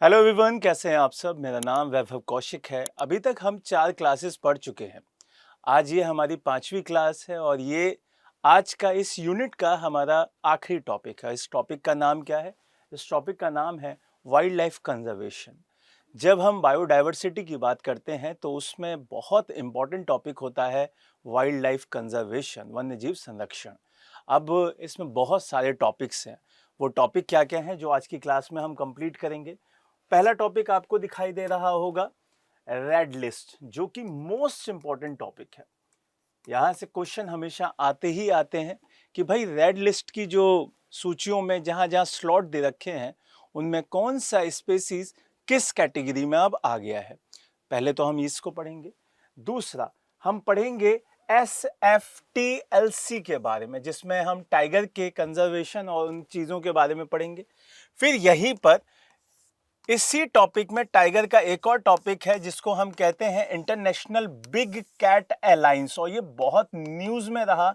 Hello everyone, कैसे हैं आप सब। मेरा नाम वैभव कौशिक है। अभी तक हम 4 क्लासेस पढ़ चुके हैं। आज ये हमारी 5वीं क्लास है और ये आज का इस यूनिट का हमारा आखिरी टॉपिक है। इस टॉपिक का नाम क्या है? इस टॉपिक का नाम है वाइल्ड लाइफ कंजर्वेशन। जब हम बायोडाइवर्सिटी की बात करते हैं तो उसमें बहुत इम्पॉर्टेंट टॉपिक होता है वाइल्ड लाइफ कंजर्वेशन, वन्य जीव संरक्षण। अब इसमें बहुत सारे टॉपिक्स हैं। वो टॉपिक क्या क्या हैं जो आज की क्लास में हम कंप्लीट करेंगे। पहला टॉपिक आपको दिखाई दे रहा होगा रेड लिस्ट, जो कि मोस्ट इंपॉर्टेंट टॉपिक है। यहाँ से क्वेश्चन हमेशा आते ही आते हैं कि भाई रेड लिस्ट की जो सूचियों में जहाँ जहाँ स्लॉट दे रखे हैं उनमें कौन सा स्पेसीज किस कैटेगरी में अब आ गया है। पहले तो हम इसको पढ़ेंगे। दूसरा हम पढ़ेंगे SFTLC के बारे में, जिसमें हम टाइगर के कंजर्वेशन और उन चीज़ों के बारे में पढ़ेंगे। फिर यहीं पर इसी टॉपिक में टाइगर का एक और टॉपिक है जिसको हम कहते हैं इंटरनेशनल बिग कैट अलायंस, और ये बहुत न्यूज़ में रहा,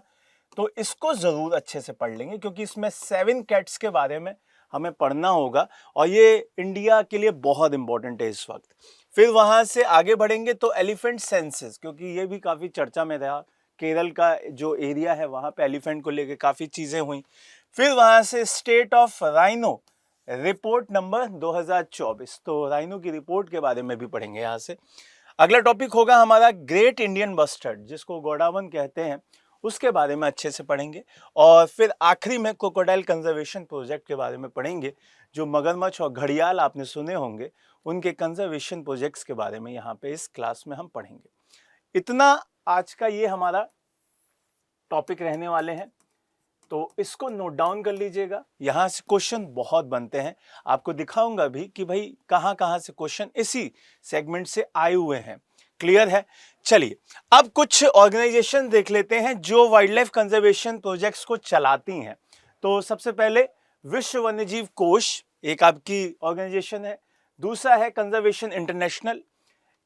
तो इसको ज़रूर अच्छे से पढ़ लेंगे क्योंकि इसमें 7 कैट्स के बारे में हमें पढ़ना होगा और ये इंडिया के लिए बहुत इंपॉर्टेंट है इस वक्त। फिर वहाँ से आगे बढ़ेंगे तो एलिफेंट सेंसस, क्योंकि ये भी काफ़ी चर्चा में रहा। केरल का जो एरिया है वहाँ पे एलिफेंट को लेके काफ़ी चीज़ें हुई। फिर वहाँ से state of rhino report number 2024, तो राइनो की रिपोर्ट के बारे में भी पढ़ेंगे यहाँ से। अगला टॉपिक होगा हमारा ग्रेट इंडियन बस्टर्ड, जिसको गोडावन कहते हैं, उसके बारे में अच्छे से पढ़ेंगे। और फिर आखिरी में क्रोकोडाइल कंजर्वेशन प्रोजेक्ट के बारे में पढ़ेंगे। जो मगरमच्छ और घड़ियाल आपने सुने होंगे, उनके कंजर्वेशन प्रोजेक्ट्स के बारे में यहाँ पे इस क्लास में हम पढ़ेंगे। इतना आज का ये हमारा टॉपिक रहने वाले हैं, तो इसको नोट डाउन कर लीजिएगा। यहाँ से क्वेश्चन बहुत बनते हैं, आपको दिखाऊंगा भी कि भाई कहाँ कहाँ से क्वेश्चन इसी सेगमेंट से आए हुए हैं। क्लियर है? चलिए अब कुछ ऑर्गेनाइजेशन देख लेते हैं जो वाइल्ड लाइफ कंजर्वेशन प्रोजेक्ट्स को चलाती हैं। तो सबसे पहले विश्व वन्यजीव कोष एक आपकी ऑर्गेनाइजेशन है। दूसरा है कंजर्वेशन इंटरनेशनल।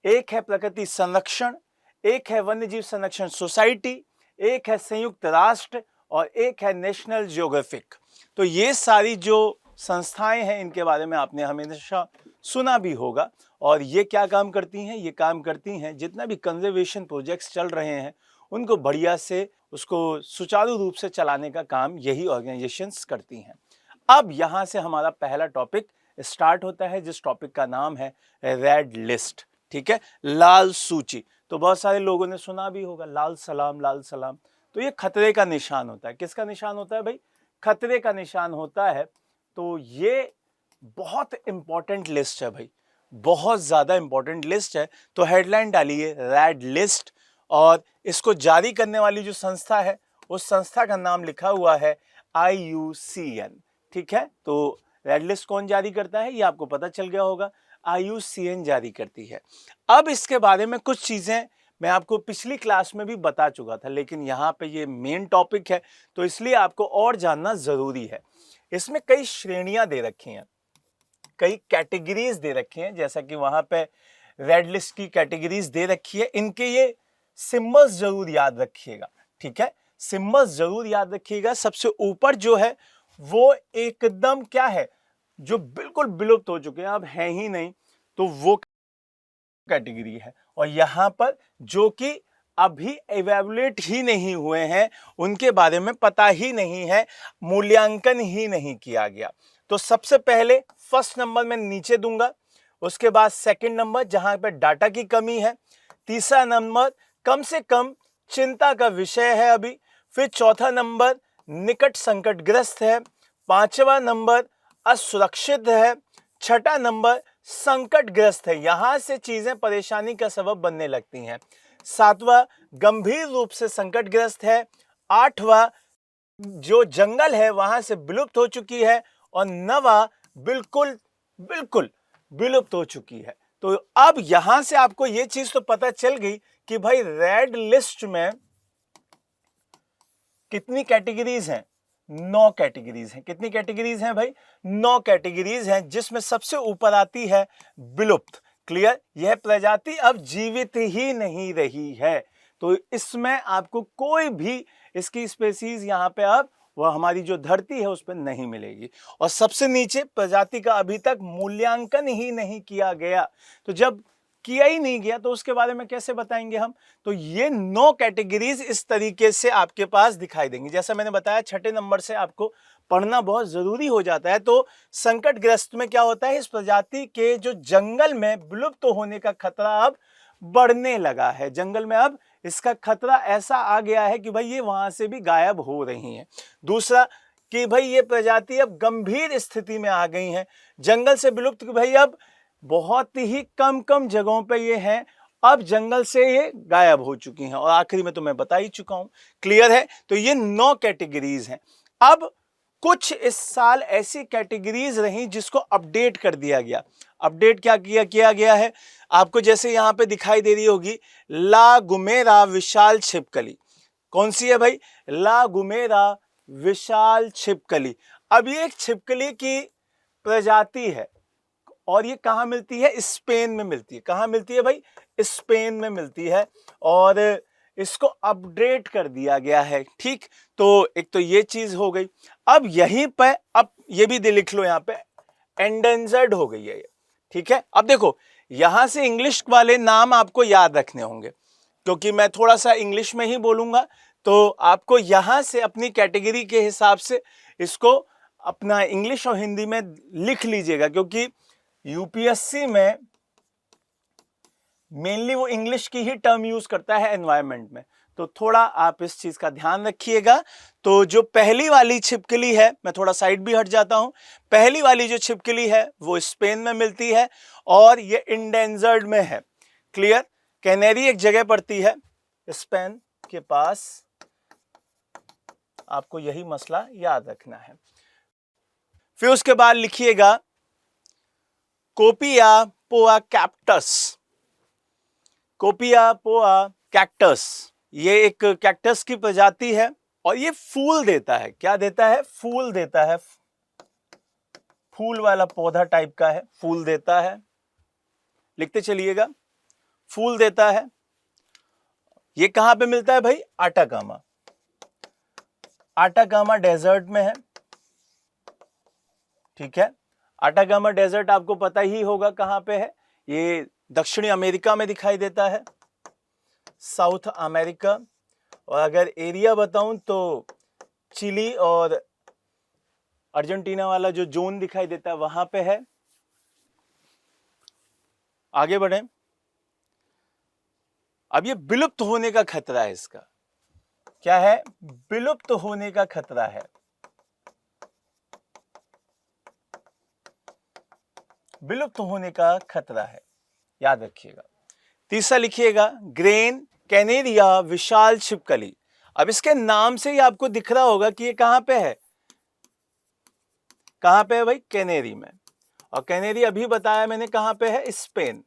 एक है प्रकृति संरक्षण। एक है वन्यजीव संरक्षण सोसाइटी। एक है संयुक्त राष्ट्र और एक है नेशनल जियोग्राफिक। तो ये सारी जो संस्थाएं हैं इनके बारे में आपने हमेशा सुना भी होगा। और ये क्या काम करती हैं? ये काम करती हैं जितना भी कंजर्वेशन प्रोजेक्ट्स चल रहे हैं उनको बढ़िया से उसको सुचारू रूप से चलाने का काम यही ऑर्गेनाइजेशंस करती हैं। अब यहाँ से हमारा पहला टॉपिक स्टार्ट होता है, जिस टॉपिक का नाम है रेड लिस्ट। ठीक है, लाल सूची। तो बहुत सारे लोगों ने सुना भी होगा लाल सलाम, लाल सलाम। तो ये खतरे का निशान होता है। किसका निशान होता है भाई? खतरे का निशान होता है। तो ये बहुत इंपॉर्टेंट लिस्ट है भाई, बहुत ज्यादा इंपॉर्टेंट लिस्ट है। तो हेडलाइन डालिए रेड लिस्ट, और इसको जारी करने वाली जो संस्था है उस संस्था का नाम लिखा हुआ है IUCN। ठीक है, तो रेड लिस्ट कौन जारी करता है ये आपको पता चल गया होगा, IUCN जारी करती है। अब इसके बारे में कुछ चीजें मैं आपको पिछली क्लास में भी बता चुका था, लेकिन यहाँ पे ये मेन टॉपिक है तो इसलिए आपको और जानना जरूरी है। इसमें कई श्रेणियां दे रखी हैं, कई कैटेगरीज दे रखी हैं, जैसा कि वहां पे रेड लिस्ट की कैटेगरीज दे रखी है। इनके ये सिंबल्स जरूर याद रखिएगा। ठीक है, सिंबल्स जरूर याद रखिएगा। सबसे ऊपर जो है वो एकदम क्या है, जो बिल्कुल विलुप्त हो चुके हैं, अब है ही नहीं, तो वो कैटेगरी है। और यहाँ पर जो कि अभी इवैल्यूएट ही नहीं हुए हैं, उनके बारे में पता ही नहीं है, मूल्यांकन ही नहीं किया गया। तो सबसे पहले फर्स्ट नंबर मैं नीचे दूंगा, उसके बाद सेकंड नंबर जहां पे डाटा की कमी है, तीसरा नंबर कम से कम चिंता का विषय है अभी, फिर चौथा नंबर निकट संकटग्रस्त है, पांचवा नंबर असुरक्षित है, छठा नंबर संकटग्रस्त है, यहां से चीजें परेशानी का सबब बनने लगती हैं, सातवां गंभीर रूप से संकटग्रस्त है, आठवां जो जंगल है वहां से विलुप्त हो चुकी है, और नवा बिल्कुल बिल्कुल विलुप्त हो चुकी है। तो अब यहां से आपको यह चीज तो पता चल गई कि भाई रेड लिस्ट में कितनी कैटेगरीज हैं? 9 कैटेगरीज हैं। कितनी कैटेगरीज हैं भाई? 9 कैटेगरीज हैं, जिसमें सबसे ऊपर आती है विलुप्त। क्लियर? यह प्रजाति अब जीवित ही नहीं रही है, तो इसमें आपको कोई भी इसकी स्पेसीज यहां पे अब वह हमारी जो धरती है उस पर नहीं मिलेगी। और सबसे नीचे प्रजाति का अभी तक मूल्यांकन ही नहीं किया गया, तो जब किया ही नहीं गया तो उसके बारे में कैसे बताएंगे हम। तो ये 9 कैटेगरीज इस तरीके से आपके पास दिखाई देंगी। जैसा मैंने बताया, छठे नंबर से आपको पढ़ना बहुत जरूरी हो जाता है। तो संकटग्रस्त में क्या होता है, इस प्रजाति के जो जंगल में विलुप्त होने का खतरा अब बढ़ने लगा है। जंगल में अब इसका खतरा ऐसा आ गया है कि भाई ये वहां से भी गायब हो रही हैं। दूसरा कि भाई ये प्रजाति अब गंभीर स्थिति में आ गई हैं, जंगल से विलुप्त भाई अब बहुत ही कम जगहों पे ये हैं, अब जंगल से ये गायब हो चुकी हैं। और आखिरी में तो मैं बता ही चुका हूं, क्लियर है। तो ये 9 कैटेगरीज हैं। अब कुछ इस साल ऐसी कैटेगरीज रही जिसको अपडेट कर दिया गया। अपडेट क्या किया गया है, आपको जैसे यहां पे दिखाई दे रही होगी ला गुमेरा विशाल छिपकली। कौन सी है भाई, ला गुमेरा विशाल छिपकली। अब ये एक छिपकली की प्रजाति है और ये कहाँ मिलती है, स्पेन में मिलती है। कहाँ मिलती है भाई, स्पेन में मिलती है। और इसको अपडेट कर दिया गया है, ठीक। तो एक तो ये चीज हो गई। अब यहीं पे अब ये भी लिख लो, यहाँ पे एंडेंजर्ड हो गई है ये, ठीक है। अब देखो यहां से इंग्लिश वाले नाम आपको याद रखने होंगे, क्योंकि मैं थोड़ा सा इंग्लिश में ही बोलूंगा, तो आपको यहां से अपनी कैटेगरी के हिसाब से इसको अपना इंग्लिश और हिंदी में लिख लीजिएगा, क्योंकि यूपीएससी में मेनली वो इंग्लिश की ही टर्म यूज करता है एनवायरनमेंट में, तो थोड़ा आप इस चीज का ध्यान रखिएगा। तो जो पहली वाली छिपकली है, मैं थोड़ा साइड भी हट जाता हूं, पहली वाली जो छिपकली है वो स्पेन में मिलती है और ये इंडेंजर्ड में है, क्लियर। कैनेरी एक जगह पड़ती है स्पेन के पास, आपको यही मसला याद रखना है। फिर उसके बाद लिखिएगा कोपिया पोआ कैक्टस। कोपिया पोआ कैक्टस, ये एक कैक्टस की प्रजाति है और ये फूल देता है। क्या देता है, फूल देता है। फूल वाला पौधा टाइप का है, फूल देता है, लिखते चलिएगा, फूल देता है। ये कहां पे मिलता है भाई, आटाकामा। आटाकामा डेजर्ट में है, ठीक है। आटाकामा डेजर्ट आपको पता ही होगा कहां पे है, ये दक्षिणी अमेरिका में दिखाई देता है, साउथ अमेरिका। और अगर एरिया बताऊं तो चिली और अर्जेंटीना वाला जो जोन दिखाई देता है वहां पे है। आगे बढ़े। अब ये विलुप्त होने का खतरा है, इसका क्या है, विलुप्त होने का खतरा है। विलुप्त होने का खतरा है, याद रखिएगा। तीसरा लिखिएगा ग्रेन कैनेरिया विशाल छिपकली। अब इसके नाम से ही आपको दिख रहा होगा कि ये कहां पे है, कहां पे है भाई, कैनेरी में। और कैनेरी अभी बताया मैंने कहां पे है, स्पेन।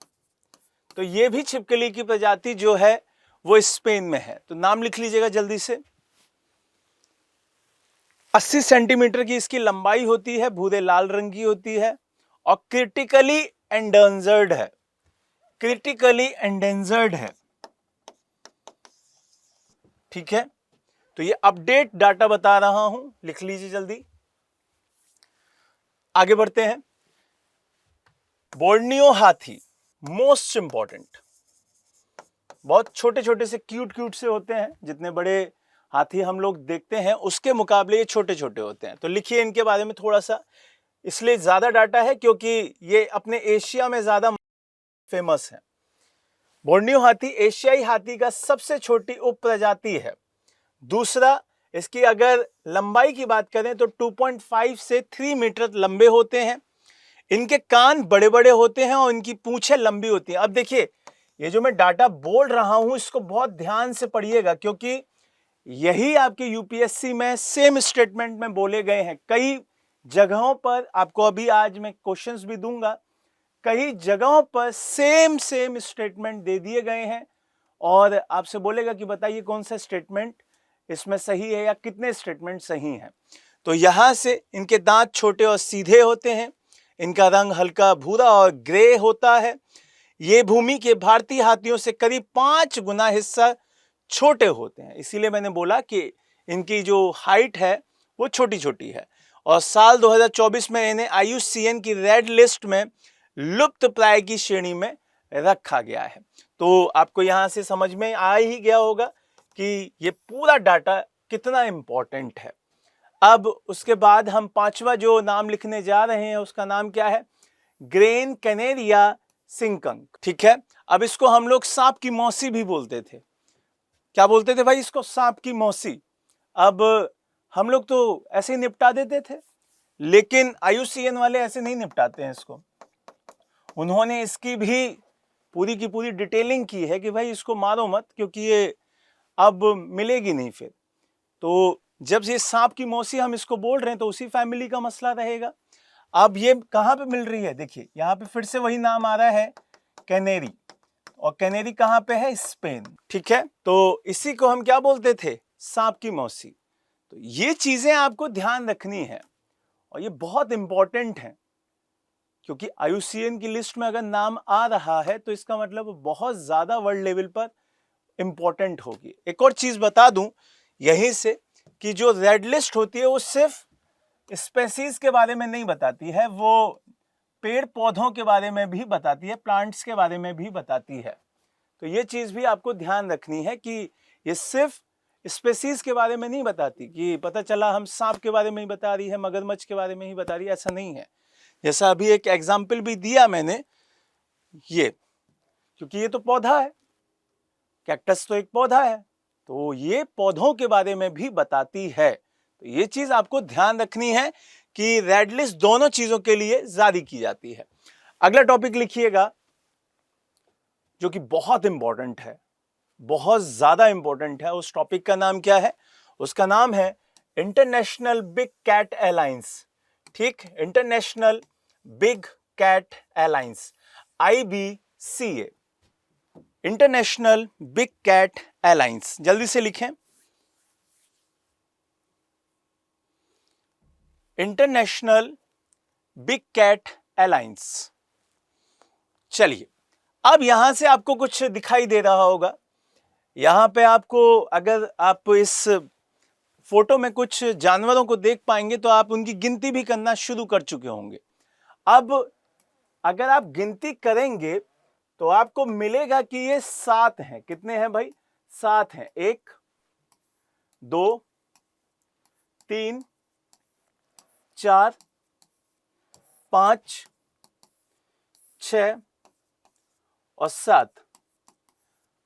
तो ये भी छिपकली की प्रजाति जो है वो स्पेन में है। तो नाम लिख लीजिएगा जल्दी से। 80 सेंटीमीटर की इसकी लंबाई होती है, भूरे लाल रंग की होती है और क्रिटिकली एंडेंजर्ड है। क्रिटिकली एंडेंजर्ड है, ठीक है। तो ये अपडेट डाटा बता रहा हूं, लिख लीजिए जल्दी। आगे बढ़ते हैं। बोर्नियो हाथी, मोस्ट इंपॉर्टेंट। बहुत छोटे छोटे से क्यूट से होते हैं, जितने बड़े हाथी हम लोग देखते हैं उसके मुकाबले ये छोटे छोटे होते हैं। तो लिखिए इनके बारे में थोड़ा सा, इसलिए ज्यादा डाटा है क्योंकि ये अपने एशिया में ज्यादा फेमस है। बोर्नियो हाथी एशियाई हाथी का सबसे छोटी उप प्रजाति है। दूसरा, इसकी अगर लंबाई की बात करें तो 2.5 से 3 मीटर लंबे होते हैं। इनके कान बड़े बड़े होते हैं और इनकी पूंछें लंबी होती हैं। अब देखिए ये जो मैं डाटा बोल रहा हूं इसको बहुत ध्यान से पढ़िएगा, क्योंकि यही आपके यूपीएससी में सेम स्टेटमेंट में बोले गए हैं। कई जगहों पर आपको अभी आज मैं क्वेश्चंस भी दूंगा, कई जगहों पर सेम स्टेटमेंट दे दिए गए हैं और आपसे बोलेगा कि बताइए कौन सा स्टेटमेंट इसमें सही है या कितने स्टेटमेंट सही हैं। तो यहां से इनके दांत छोटे और सीधे होते हैं, इनका रंग हल्का भूरा और ग्रे होता है। ये भूमि के भारतीय हाथियों से करीब 5 गुना हिस्सा छोटे होते हैं। इसीलिए मैंने बोला कि इनकी जो हाइट है वो छोटी छोटी है, और साल 2024 में इन्हें IUCN की रेड लिस्ट में लुप्त प्राय की श्रेणी में रखा गया है। तो आपको यहां से समझ में आ ही गया होगा कि ये पूरा डाटा कितना इंपॉर्टेंट है। अब उसके बाद हम पांचवा जो नाम लिखने जा रहे हैं उसका नाम क्या है? ग्रेन कैनेरिया सिंकंक। ठीक है, अब इसको हम लोग सांप की मौसी भी बोलते थे। क्या बोलते थे भाई इसको? सांप की मौसी। अब हम लोग तो ऐसे ही निपटा देते थे, लेकिन IUCN वाले ऐसे नहीं निपटाते हैं इसको। उन्होंने इसकी भी पूरी की पूरी डिटेलिंग की है कि भाई इसको मारो मत, क्योंकि ये अब मिलेगी नहीं फिर। तो जब ये सांप की मौसी हम इसको बोल रहे हैं तो उसी फैमिली का मसला रहेगा। अब ये कहां पे मिल रही है? देखिए यहां पे फिर से वही नाम आ रहा है, कैनेरी, और कैनेरी कहां पे है? स्पेन। ठीक है, तो इसी को हम क्या बोलते थे? सांप की मौसी। तो ये चीजें आपको ध्यान रखनी है और ये बहुत इंपॉर्टेंट है, क्योंकि IUCN की लिस्ट में अगर नाम आ रहा है तो इसका मतलब बहुत ज्यादा वर्ल्ड लेवल पर इंपॉर्टेंट होगी। एक और चीज बता दूं यहीं से कि जो रेड लिस्ट होती है वो सिर्फ स्पेसीज के बारे में नहीं बताती है, वो पेड़ पौधों के बारे में भी बताती है, प्लांट्स के बारे में भी बताती है। तो ये चीज भी आपको ध्यान रखनी है कि ये सिर्फ स्पेसीज के बारे में नहीं बताती कि पता चला हम सांप के बारे में ही बता रही है, मगरमच्छ के बारे में ही बता रही है, ऐसा नहीं है। जैसा अभी एक एग्जाम्पल भी दिया मैंने, ये क्योंकि ये तो पौधा है, कैक्टस तो एक पौधा है, तो ये पौधों के बारे में भी बताती है। तो ये चीज आपको ध्यान रखनी है कि रेड लिस्ट दोनों चीजों के लिए जारी की जाती है। अगला टॉपिक लिखिएगा जो कि बहुत इंपॉर्टेंट है, बहुत ज्यादा इंपॉर्टेंट है। उस टॉपिक का नाम क्या है? उसका नाम है इंटरनेशनल बिग कैट अलायंस। ठीक, International Big Cat Alliance, IBCA, International Big Cat Alliance. जल्दी से लिखें, इंटरनेशनल बिग कैट अलायंस। चलिए, अब यहां से आपको कुछ दिखाई दे रहा होगा। यहां पे आपको, अगर आप इस फोटो में कुछ जानवरों को देख पाएंगे तो आप उनकी गिनती भी करना शुरू कर चुके होंगे। अब अगर आप गिनती करेंगे तो आपको मिलेगा कि ये 7 हैं। कितने हैं भाई? 7 हैं। 1 2 3 4 5 6 और 7।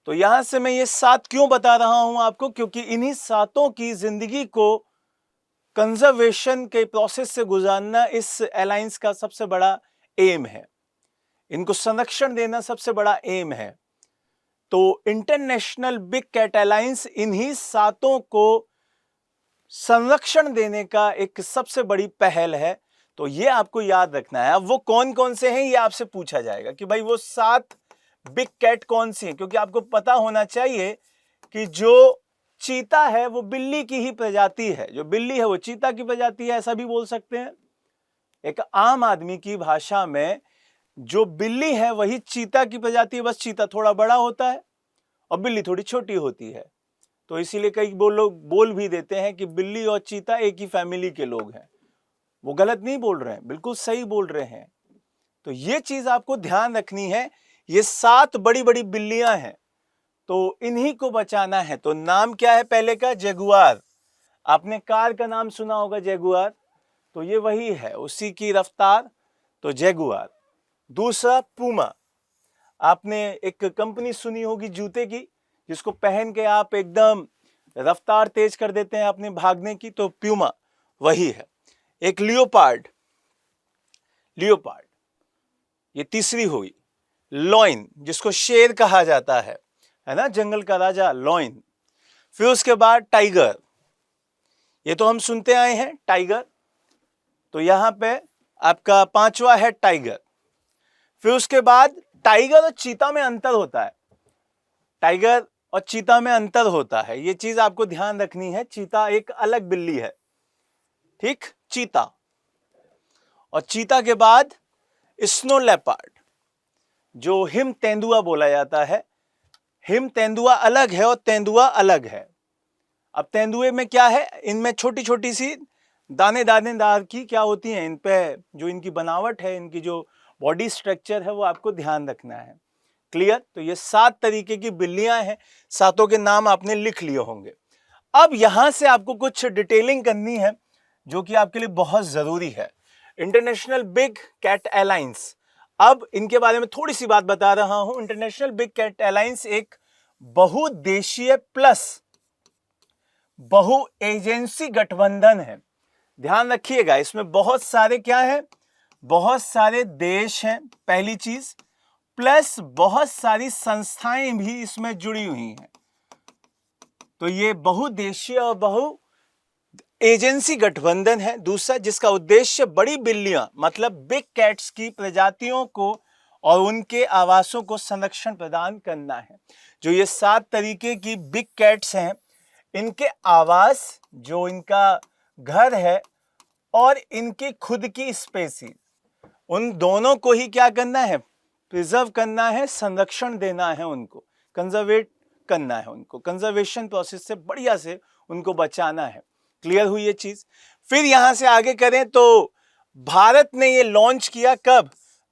तो यहां से मैं ये 7 क्यों बता रहा हूं आपको? क्योंकि इन्हीं 7 की जिंदगी को कंजर्वेशन के प्रोसेस से गुजारना इस अलायंस का सबसे बड़ा एम है। इनको संरक्षण देना सबसे बड़ा एम है। तो इंटरनेशनल बिग कैट अलायंस इन्हीं 7 को संरक्षण देने का एक सबसे बड़ी पहल है। तो ये आपको याद रखना है। अब वो कौन कौन से हैं ये आपसे पूछा जाएगा कि भाई वो 7 बिग कैट कौन सी हैं, क्योंकि आपको पता होना चाहिए कि जो चीता है वो बिल्ली की ही प्रजाति है, जो बिल्ली है वो चीता की प्रजाति है, ऐसा भी बोल सकते हैं। एक आम आदमी की भाषा में जो बिल्ली है वही चीता की प्रजाति है, बस चीता थोड़ा बड़ा होता है और बिल्ली थोड़ी छोटी होती है। तो इसीलिए कई लोग बोल भी देते हैं कि बिल्ली और चीता एक ही फैमिली के लोग हैं। वो गलत नहीं बोल रहे हैं, बिल्कुल सही बोल रहे हैं। तो ये चीज आपको ध्यान रखनी है। ये 7 बड़ी बड़ी बिल्लियां हैं, तो इन्हीं को बचाना है। तो नाम क्या है पहले का? जगुआर। आपने कार का नाम सुना होगा जगुआर, तो ये वही है, उसी की रफ्तार, तो जगुआर। दूसरा पूमा। आपने एक कंपनी सुनी होगी जूते की, जिसको पहन के आप एकदम रफ्तार तेज कर देते हैं अपने भागने की, तो प्यूमा वही है। एक लियोपार्ड, लियोपार्ड ये तीसरी हुई। लॉइन, जिसको शेर कहा जाता है ना, जंगल का राजा लॉइन। फिर उसके बाद टाइगर, ये तो हम सुनते आए हैं टाइगर, तो यहां पे आपका 5वां है टाइगर। फिर उसके बाद टाइगर और चीता में अंतर होता है, टाइगर और चीता में अंतर होता है, ये चीज आपको ध्यान रखनी है। चीता एक अलग बिल्ली है, ठीक, चीता। और चीता के बाद स्नो लेपर्ड, जो हिम तेंदुआ बोला जाता है। हिम तेंदुआ अलग है और तेंदुआ अलग है। अब तेंदुए में क्या है? इनमें छोटी छोटी सी दानेदार की क्या होती हैं, इन पे जो इनकी बनावट है, इनकी जो बॉडी स्ट्रक्चर है वो आपको ध्यान रखना है। क्लियर? तो ये 7 तरीके की बिल्लियां हैं, सातों के नाम आपने लिख लिए होंगे। अब यहां से आपको कुछ डिटेलिंग करनी है जो कि आपके लिए बहुत जरूरी है। इंटरनेशनल बिग कैट अलायंस, अब इनके बारे में थोड़ी सी बात बता रहा हूं। इंटरनेशनल बिग कैट अलायंस एक बहुदेशीय प्लस बहु एजेंसी गठबंधन है। ध्यान रखिएगा, इसमें बहुत सारे क्या है, बहुत सारे देश हैं पहली चीज, प्लस बहुत सारी संस्थाएं भी इसमें जुड़ी हुई हैं। तो ये बहुदेशीय और बहु एजेंसी गठबंधन है। दूसरा, जिसका उद्देश्य बड़ी बिल्लियां मतलब बिग कैट्स की प्रजातियों को और उनके आवासों को संरक्षण प्रदान करना है। जो ये 7 तरीके की बिग कैट्स हैं, इनके आवास, जो इनका घर है और इनकी खुद की स्पेसीज, उन दोनों को ही क्या करना है, प्रिजर्व करना है, संरक्षण देना है, उनको कंजर्वेट करना है, उनको कंजर्वेशन प्रोसेस से बढ़िया से उनको बचाना है। क्लियर हुई ये चीज? फिर यहां से आगे करें तो भारत ने ये लॉन्च किया कब,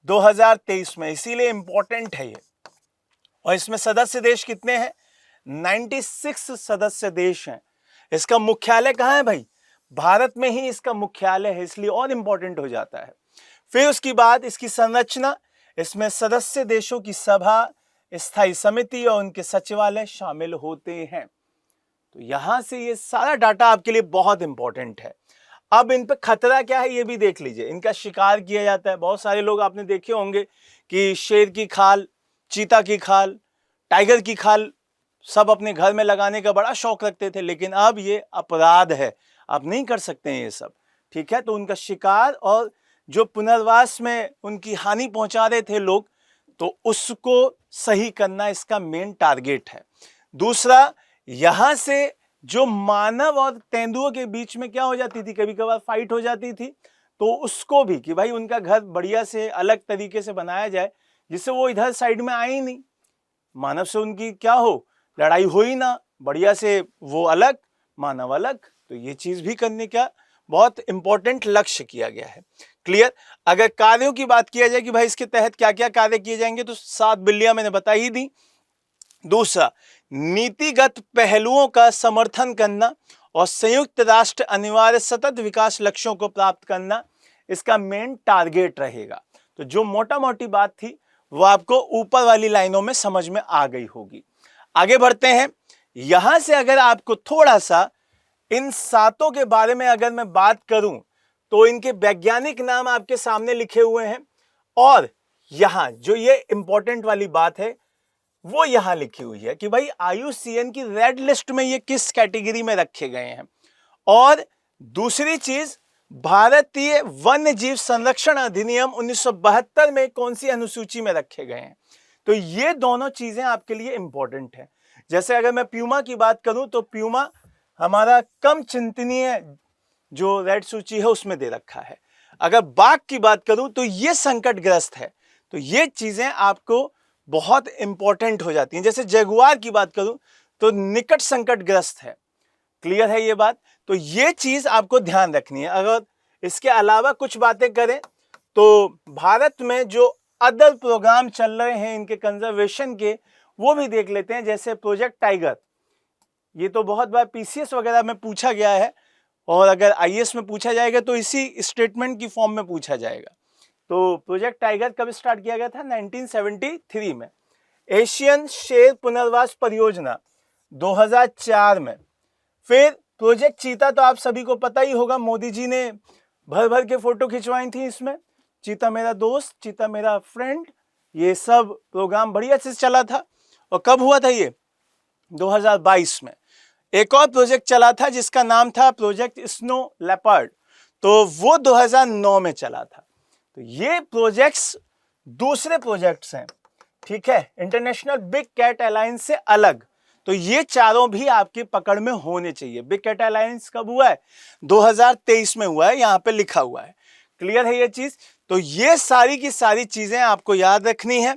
2023 में, इसीलिए इंपॉर्टेंट है ये। और इसमें सदस्य देश कितने हैं, 96 सदस्य देश हैं। इसका मुख्यालय कहां है भाई, भारत में ही इसका मुख्यालय है, इसलिए और इंपॉर्टेंट हो जाता है। फिर उसकी बाद इसकी संरचना, इसमें सदस्य देशों की सभा, स्थायी समिति और उनके सचिवालय शामिल होते हैं। तो यहां से ये सारा डाटा आपके लिए बहुत इंपॉर्टेंट है। अब इन पे खतरा क्या है ये भी देख लीजिए। इनका शिकार किया जाता है, बहुत सारे लोग आपने देखे होंगे कि शेर की खाल, चीता की खाल, टाइगर की खाल सब अपने घर में लगाने का बड़ा शौक रखते थे, लेकिन अब ये अपराध है, आप नहीं कर सकते हैं ये सब। ठीक है, तो उनका शिकार और जो पुनर्वास में उनकी हानि पहुंचा रहे थे लोग, तो उसको सही करना इसका मेन टारगेट है। दूसरा, यहां से जो मानव और तेंदुओं के बीच में क्या हो जाती थी, कभी कभार फाइट हो जाती थी, तो उसको भी कि भाई उनका घर बढ़िया से अलग तरीके से बनाया जाए, जिससे वो इधर साइड में आए ही नहीं, मानव से उनकी क्या हो, लड़ाई हो ही ना, बढ़िया से वो अलग, मानव अलग। तो ये चीज भी करने का बहुत इंपॉर्टेंट लक्ष्य किया गया है। क्लियर? अगर कार्यों की बात किया जाए कि भाई इसके तहत क्या क्या कार्य किए जाएंगे, तो 7 बिल्लियां मैंने बता ही दी। दूसरा, नीतिगत पहलुओं का समर्थन करना और संयुक्त राष्ट्र अनिवार्य सतत विकास लक्ष्यों को प्राप्त करना इसका मेन टारगेट रहेगा। तो जो मोटा मोटी बात थी वो आपको ऊपर वाली लाइनों में समझ में आ गई होगी। आगे बढ़ते हैं। यहां से अगर आपको थोड़ा सा इन सातों के बारे में अगर मैं बात करूं, तो इनके वैज्ञानिक नाम आपके सामने लिखे हुए हैं, और यहां जो ये इंपॉर्टेंट वाली बात है वो यहां लिखी हुई है कि भाई IUCN की रेड लिस्ट में ये किस कैटेगरी में रखे गए हैं। और दूसरी चीज, भारतीय वन्य जीव संरक्षण अधिनियम 1972 में कौन सी अनुसूची में रखे गए हैं। तो ये दोनों चीजें आपके लिए इंपॉर्टेंट है। जैसे अगर मैं प्यूमा की बात करूं, तो प्यूमा हमारा कम चिंतनीय जो रेड सूची है उसमें दे रखा है। अगर बाघ की बात करूं तो ये संकटग्रस्त है। तो ये चीजें आपको बहुत इंपॉर्टेंट हो जाती हैं। जैसे जगुआर की बात करूं तो निकट संकटग्रस्त है। क्लियर है ये बात? तो ये चीज आपको ध्यान रखनी है। अगर इसके अलावा कुछ बातें करें तो भारत में जो अदर प्रोग्राम चल रहे हैं इनके कंजर्वेशन के, वो भी देख लेते हैं। जैसे प्रोजेक्ट टाइगर, ये तो बहुत बार PCS वगैरह में पूछा गया है, और अगर IAS में पूछा जाएगा तो इसी स्टेटमेंट की फॉर्म में पूछा जाएगा। तो प्रोजेक्ट टाइगर कब स्टार्ट किया गया था? 1973 में। एशियन शेर पुनर्वास परियोजना 2004 में। फिर प्रोजेक्ट चीता तो आप सभी को पता ही होगा, मोदी जी ने भर भर के फोटो खिंचवाई थी इसमें। चीता मेरा दोस्त, चीता मेरा फ्रेंड, ये सब प्रोग्राम बढ़िया से चला था। और कब हुआ था ये? 2022 में। एक और प्रोजेक्ट चला था जिसका नाम था प्रोजेक्ट स्नो लेपर्ड, तो वो 2009 में चला था। तो ये प्रोजेक्ट्स दूसरे प्रोजेक्ट्स हैं, ठीक है, इंटरनेशनल बिग कैट अलायंस से अलग। तो ये चारों भी आपकी पकड़ में होने चाहिए। बिग कैट अलायंस कब हुआ है? 2023 में हुआ है, यहां पे लिखा हुआ है। क्लियर है ये चीज? तो ये सारी की सारी चीजें आपको याद रखनी है।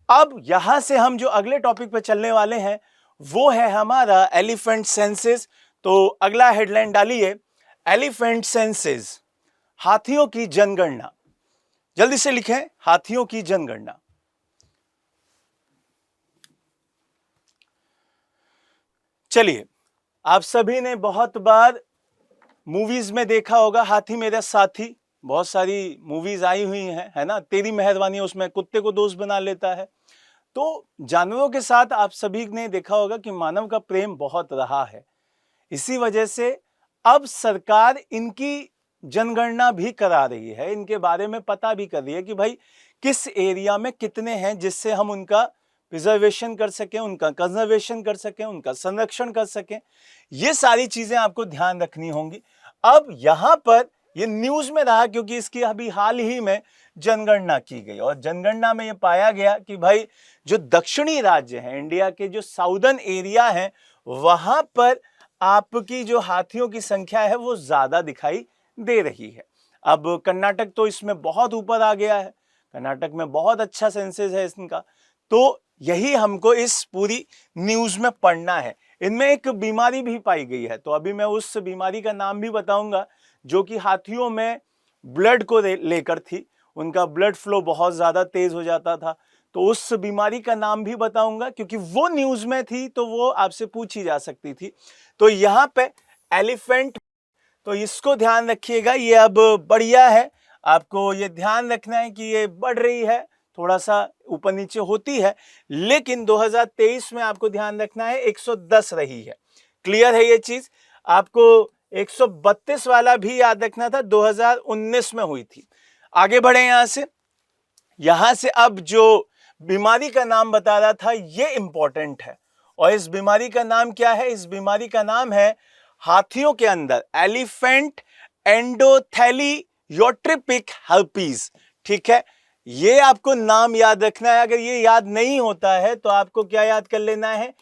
अब यहां से हम जो अगले टॉपिक पे चलने वाले हैं वो है हमारा एलिफेंट सेंसस। तो अगला हेडलाइन डालिए, एलिफेंट सेंसस, हाथियों की जनगणना। जल्दी से लिखें, हाथियों की जनगणना। चलिए, आप सभी ने बहुत बार मूवीज में देखा होगा हाथी मेरा साथी, बहुत सारी मूवीज आई हुई हैं, है ना। तेरी मेहरबानी, उसमें कुत्ते को दोस्त बना लेता है। तो जानवरों के साथ आप सभी ने देखा होगा कि मानव का प्रेम बहुत रहा है। इसी वजह से अब सरकार इनकी जनगणना भी करा रही है, इनके बारे में पता भी कर रही है कि भाई किस एरिया में कितने हैं, जिससे हम उनका प्रिजर्वेशन कर सकें, उनका कंजर्वेशन कर सकें, उनका संरक्षण कर सकें। ये सारी चीजें आपको ध्यान रखनी होंगी। अब यहां पर ये न्यूज में रहा क्योंकि इसकी अभी हाल ही में जनगणना की गई और जनगणना में ये पाया गया कि भाई जो दक्षिणी राज्य हैं, इंडिया के जो साउदर्न एरिया हैं, वहां पर आपकी जो हाथियों की संख्या है वो ज्यादा दिखाई दे रही है। अब कर्नाटक तो इसमें बहुत ऊपर आ गया है, कर्नाटक में बहुत अच्छा सेंसस है इनका। तो यही हमको इस पूरी न्यूज में पढ़ना है। इनमें एक बीमारी भी पाई गई है, तो अभी मैं उस बीमारी का नाम भी बताऊंगा जो कि हाथियों में ब्लड को लेकर थी। उनका ब्लड फ्लो बहुत ज्यादा तेज हो जाता था, तो उस बीमारी का नाम भी बताऊंगा क्योंकि वो न्यूज में थी, तो वो आपसे पूछी जा सकती थी। तो यहाँ पे एलिफेंट, तो इसको ध्यान रखिएगा, ये अब बढ़िया है। आपको ये ध्यान रखना है कि ये बढ़ रही है, थोड़ा सा ऊपर नीचे होती है, लेकिन 2023 में आपको ध्यान रखना है 110 रही है। क्लियर है ये चीज? आपको 132 वाला भी याद रखना था, 2019 में हुई थी। आगे बढ़े यहां से अब जो बीमारी का नाम बता रहा था ये इंपॉर्टेंट है, और इस बीमारी का नाम क्या है? इस बीमारी का नाम है हाथियों के अंदर एलिफेंट एंडोथेलियोट्रोपिक हर्पीज। ठीक है, ये आपको नाम याद रखना है। अगर ये याद नहीं होता है तो आपको क्या याद कर लेना है?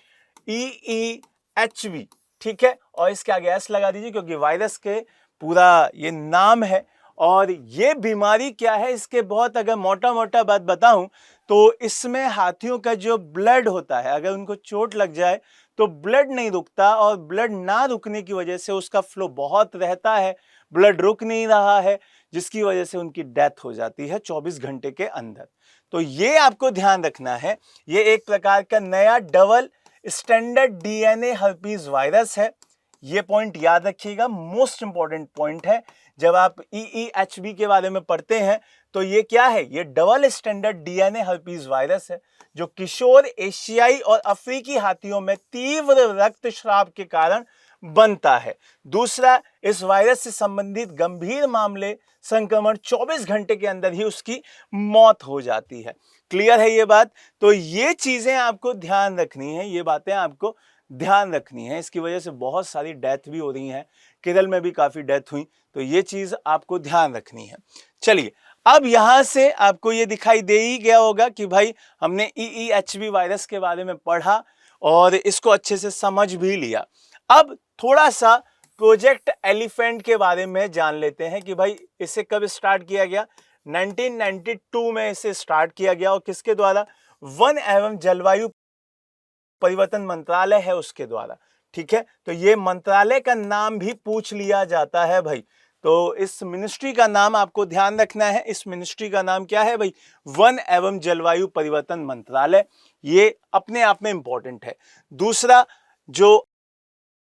EEHV। ठीक है, और इसके आगे एस लगा दीजिए क्योंकि वायरस के पूरा ये नाम है। और ये बीमारी क्या है, इसके बहुत अगर मोटा मोटा बात बताऊं तो इसमें हाथियों का जो ब्लड होता है, अगर उनको चोट लग जाए तो ब्लड नहीं रुकता, और ब्लड ना रुकने की वजह से उसका फ्लो बहुत रहता है, ब्लड रुक नहीं रहा है, जिसकी वजह से उनकी डेथ हो जाती है 24 घंटे के अंदर। तो ये आपको ध्यान रखना है, ये एक प्रकार का नया double standard DNA herpes virus है। ये पॉइंट याद रखिएगा, मोस्ट इंपॉर्टेंट पॉइंट है। जब आप EEHB के बारे में पढ़ते हैं तो ये क्या है? ये double standard DNA herpes virus है जो किशोर एशियाई और अफ्रीकी हाथियों में तीव्र रक्तस्राव के कारण बनता है। दूसरा, इस वायरस से संबंधित गंभीर मामले संक्रमण 24 घंटे के अंदर ही उसकी मौत हो जाती है। क्लियर है ये बात? तो ये चीजें आपको ध्यान रखनी है, ये बातें आपको ध्यान रखनी है। इसकी वजह से बहुत सारी डेथ भी हो रही हैं, केरल में भी काफी डेथ हुई, तो ये चीज आपको ध्यान रखनी है। चलिए, अब यहां से आपको ये दिखाई दे ही गया होगा कि भाई हमने EEHB वायरस के बारे में पढ़ा और इसको अच्छे से समझ भी लिया। अब थोड़ा सा प्रोजेक्ट एलिफेंट के बारे में जान लेते हैं कि भाई इसे कब स्टार्ट किया गया। 1992 में इसे स्टार्ट किया गया, और किसके द्वारा? वन एवं जलवायु परिवर्तन मंत्रालय है उसके द्वारा। ठीक है, तो ये मंत्रालय का नाम भी पूछ लिया जाता है भाई, तो इस मिनिस्ट्री का नाम आपको ध्यान रखना है। इस मिनिस्ट्री का नाम क्या है भाई? वन एवं जलवायु परिवर्तन मंत्रालय। ये अपने आप में इंपॉर्टेंट है। दूसरा, जो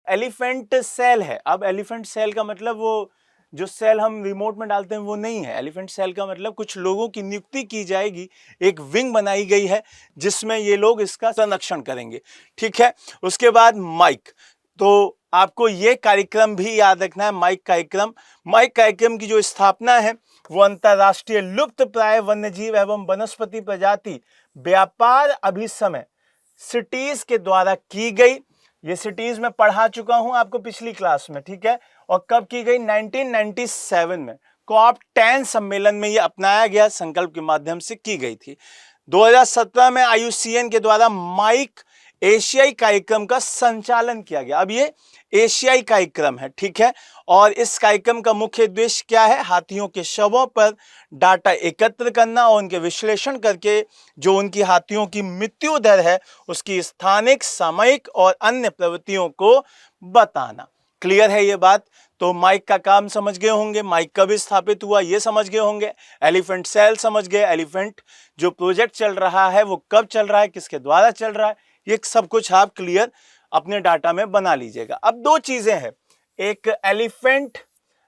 एलिफेंट सेल है, अब एलिफेंट सेल का मतलब वो जो सेल हम रिमोट में डालते हैं वो नहीं है। एलिफेंट सेल का मतलब कुछ लोगों की नियुक्ति की जाएगी, एक विंग बनाई गई है जिसमें ये लोग इसका संरक्षण करेंगे। ठीक है, उसके बाद माइक, तो आपको ये कार्यक्रम भी याद रखना है, माइक कार्यक्रम। माइक कार्यक्रम की जो स्थापना है वो अंतरराष्ट्रीय लुप्त प्राय वन्यजीव एवं वनस्पति प्रजाति व्यापार अभिसमय सिटीज के द्वारा की गई। ये सिटीज में पढ़ा चुका हूं आपको पिछली क्लास में। ठीक है, और कब की गई? 1997 में COP10 सम्मेलन में ये अपनाया गया, संकल्प के माध्यम से की गई थी। 2017 में IUCN के द्वारा माइक एशियाई कार्यक्रम का संचालन किया गया। अब ये एशियाई कार्यक्रम है। ठीक है, और इस कार्यक्रम का मुख्य उद्देश्य क्या है? हाथियों के शवों पर डाटा एकत्र करना और उनके विश्लेषण करके जो उनकी हाथियों की मृत्यु दर है उसकी स्थानिक, सामयिक और अन्य प्रवृत्तियों को बताना। क्लियर है ये बात? तो माइक का काम समझ गए होंगे, माइक कब स्थापित हुआ ये समझ गए होंगे, एलिफेंट सेल समझ गए, एलिफेंट जो प्रोजेक्ट चल रहा है वो कब चल रहा है, किसके द्वारा चल रहा है, ये सब कुछ आप क्लियर अपने डाटा में बना लीजिएगा। अब दो चीजें हैं, एक एलिफेंट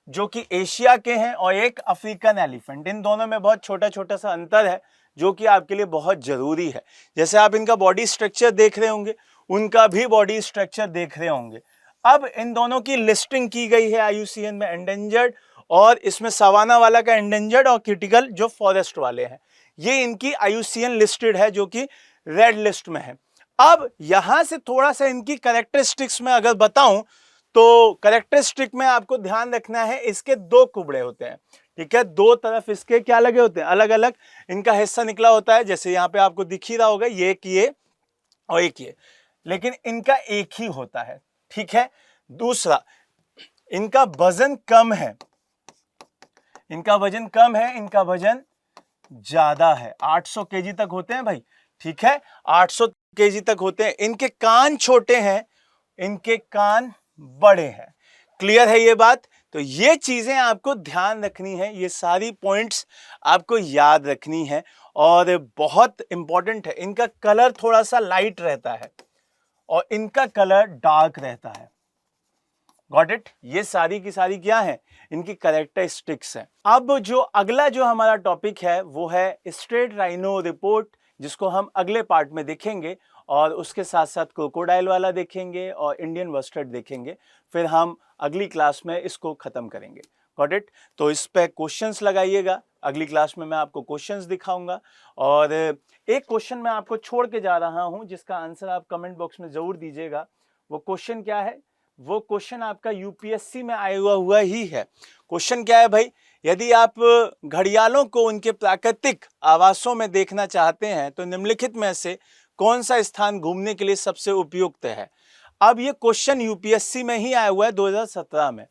जो कि एशिया के हैं और एक अफ्रीकन एलिफेंट, इन दोनों में बहुत छोटा छोटा सा अंतर है जो कि आपके लिए बहुत जरूरी है। जैसे आप इनका बॉडी स्ट्रक्चर देख रहे होंगे, उनका भी बॉडी स्ट्रक्चर देख रहे होंगे। अब इन दोनों की लिस्टिंग की गई है IUCN में, एंडेंजर्ड, और इसमें सवाना वाला का एंडेंजर्ड और क्रिटिकल जो फॉरेस्ट वाले हैं, ये इनकी IUCN लिस्टेड है जो कि रेड लिस्ट में है। अब यहां से थोड़ा सा इनकी कैरेक्टरिस्टिक्स में अगर बताऊं तो कैरेक्टरिस्टिक में आपको ध्यान रखना है, इसके दो कुबड़े होते हैं, ठीक है, दो तरफ इसके क्या लगे होते हैं, अलग अलग इनका हिस्सा निकला होता है। जैसे यहाँ पे आपको दिख ही रहा होगा, ये एक ये और एक ये, लेकिन इनका एक ही होता है, ठीक है। दूसरा, इनका वजन कम है, इनका वजन कम है, इनका वजन ज्यादा है, 800 केजी तक होते हैं भाई, ठीक है, 800 केजी तक होते हैं। इनके कान छोटे हैं, इनके कान बड़े हैं। क्लियर है ये बात? तो ये चीजें आपको ध्यान रखनी है, ये सारी पॉइंट्स आपको याद रखनी है और बहुत इंपॉर्टेंट है। इनका कलर थोड़ा सा लाइट रहता है और इनका कलर डार्क रहता है। Got it? ये सारी की सारी क्या है, इनकी कैरेक्टरिस्टिक्स हैं। अब जो अगला जो हमारा टॉपिक है वो है स्ट्रेट राइनो रिपोर्ट, जिसको हम अगले पार्ट में देखेंगे और उसके साथ साथ क्रोकोडाइल वाला देखेंगे और इंडियन वस्टर्ड देखेंगे। फिर हम अगली क्लास में इसको खत्म करेंगे। Got it? तो इस पे क्वेश्चंस लगाइएगा, अगली क्लास में मैं आपको क्वेश्चंस दिखाऊंगा। और एक क्वेश्चन मैं आपको छोड़ के जा रहा हूं जिसका आंसर आप कमेंट बॉक्स में जरूर दीजिएगा। वो क्वेश्चन क्या है? वो क्वेश्चन आपका यूपीएससी में आया हुआ ही है। क्वेश्चन क्या है भाई? यदि आप घड़ियालों को उनके प्राकृतिक आवासों में देखना चाहते हैं तो निम्नलिखित में से कौन सा स्थान घूमने के लिए सबसे उपयुक्त है? अब ये क्वेश्चन यूपीएससी में ही आया हुआ है 2017 में।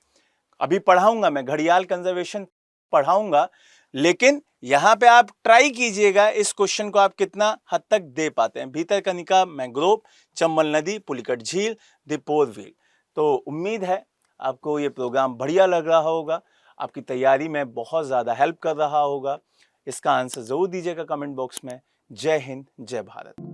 अभी पढ़ाऊंगा मैं, घड़ियाल कंजर्वेशन पढ़ाऊंगा, लेकिन यहां पे आप ट्राई कीजिएगा इस क्वेश्चन को आप कितना हद तक दे पाते हैं। भीतरकनिका मैंग्रोव, चंबल नदी, पुलिकट झील, दीपोर व्हील। तो उम्मीद है आपको ये प्रोग्राम बढ़िया लग रहा होगा, आपकी तैयारी में बहुत ज़्यादा हेल्प कर रहा होगा। इसका आंसर ज़रूर दीजिएगा कमेंट बॉक्स में। जय हिंद, जय भारत।